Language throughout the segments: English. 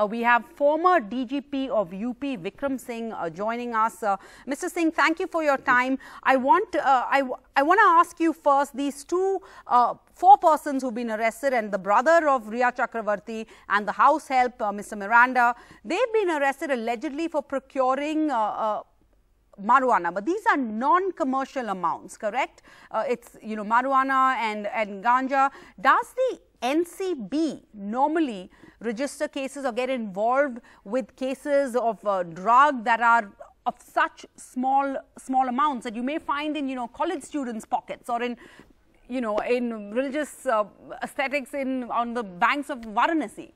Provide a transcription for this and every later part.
We have former DGP of UP, Vikram Singh, joining us. Mr. Singh, thank you for your time. I want to ask you first, these four persons who've been arrested, and the brother of Riya Chakravarti and the house help, Mr. Miranda, they've been arrested allegedly for procuring marijuana, but these are non-commercial amounts, correct? It's, marijuana and ganja. Does the NCB normally register cases or get involved with cases of drug that are of such small amounts that you may find in, college students' pockets or in, in religious aesthetics on the banks of Varanasi?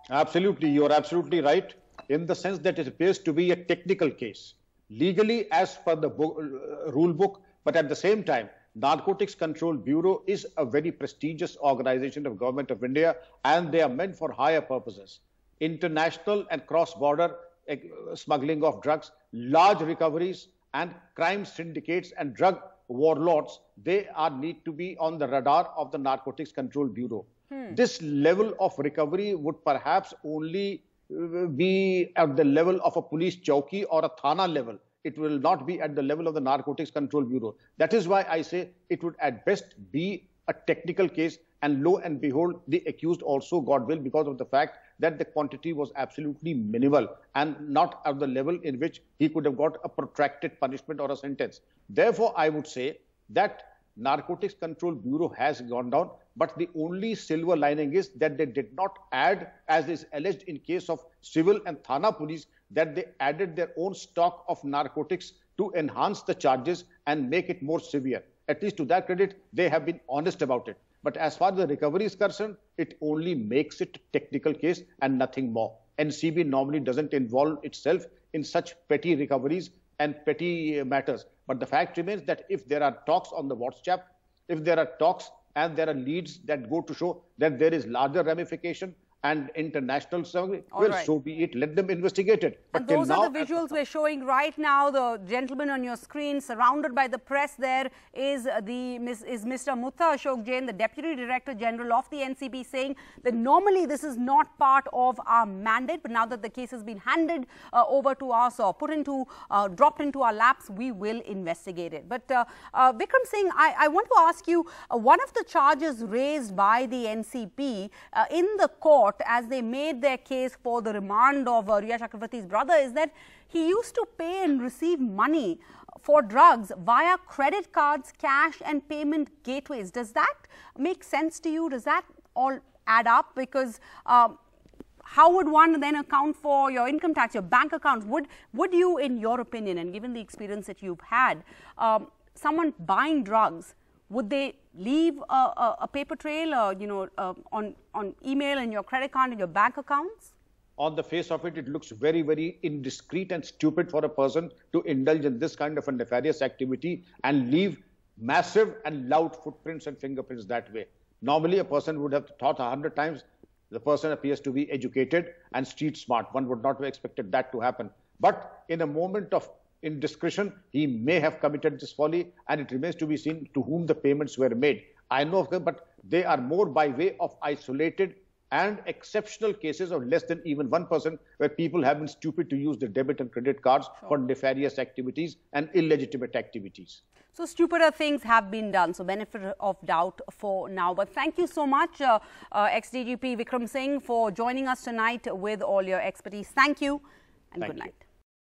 Absolutely, you're absolutely right, in the sense that it appears to be a technical case. Legally as per the rule book, but at the same time, Narcotics Control Bureau is a very prestigious organization of Government of India, and they are meant for higher purposes. International and cross-border smuggling of drugs, large recoveries, and crime syndicates and drug warlords, they need to be on the radar of the Narcotics Control Bureau. This level of recovery would perhaps only be at the level of a police chowki or a thana level. It will not be at the level of the Narcotics Control Bureau. That is why I say it would at best be a technical case, and lo and behold, the accused also got bail because of the fact that the quantity was absolutely minimal and not at the level in which he could have got a protracted punishment or a sentence. Therefore, I would say that Narcotics Control Bureau has gone down, but the only silver lining is that they did not add, as is alleged in case of civil and thana police, that they added their own stock of narcotics to enhance the charges and make it more severe. At least to that credit, they have been honest about it. But as far as the recovery is concerned, it only makes it a technical case and nothing more. NCB normally doesn't involve itself in such petty recoveries and petty matters. But the fact remains that if there are talks on the WhatsApp, if there are talks and there are leads that go to show that there is larger ramification and international survey, well, right, so be it. Let them investigate it. But and those are the visuals we're showing right now. The gentleman on your screen, surrounded by the press, there is Mr. Mutta Ashok Jain, the Deputy Director General of the NCB, saying that normally this is not part of our mandate, but now that the case has been handed over to us or dropped into our laps, we will investigate it. But Vikram Singh, I want to ask you, one of the charges raised by the NCB in the court as they made their case for the remand of Riya Chakravarti's brother is that he used to pay and receive money for drugs via credit cards, cash and payment gateways. Does that make sense to you? Does that all add up? Because how would one then account for your income tax, your bank accounts? Would you, in your opinion, and given the experience that you've had, someone buying drugs, would they leave a paper trail, on email and your credit card and your bank accounts? On the face of it, it looks very, very indiscreet and stupid for a person to indulge in this kind of a nefarious activity and leave massive and loud footprints and fingerprints that way. Normally, a person would have thought 100 times. The person appears to be educated and street smart. One would not have expected that to happen. But in a moment of indiscretion, he may have committed this folly, and it remains to be seen to whom the payments were made. I know of them, but they are more by way of isolated and exceptional cases of less than even 1% where people have been stupid to use the debit and credit cards for nefarious activities and illegitimate activities. So stupider things have been done, so benefit of doubt for now. But thank you so much, ex-DGP Vikram Singh, for joining us tonight with all your expertise. Thank you and good night.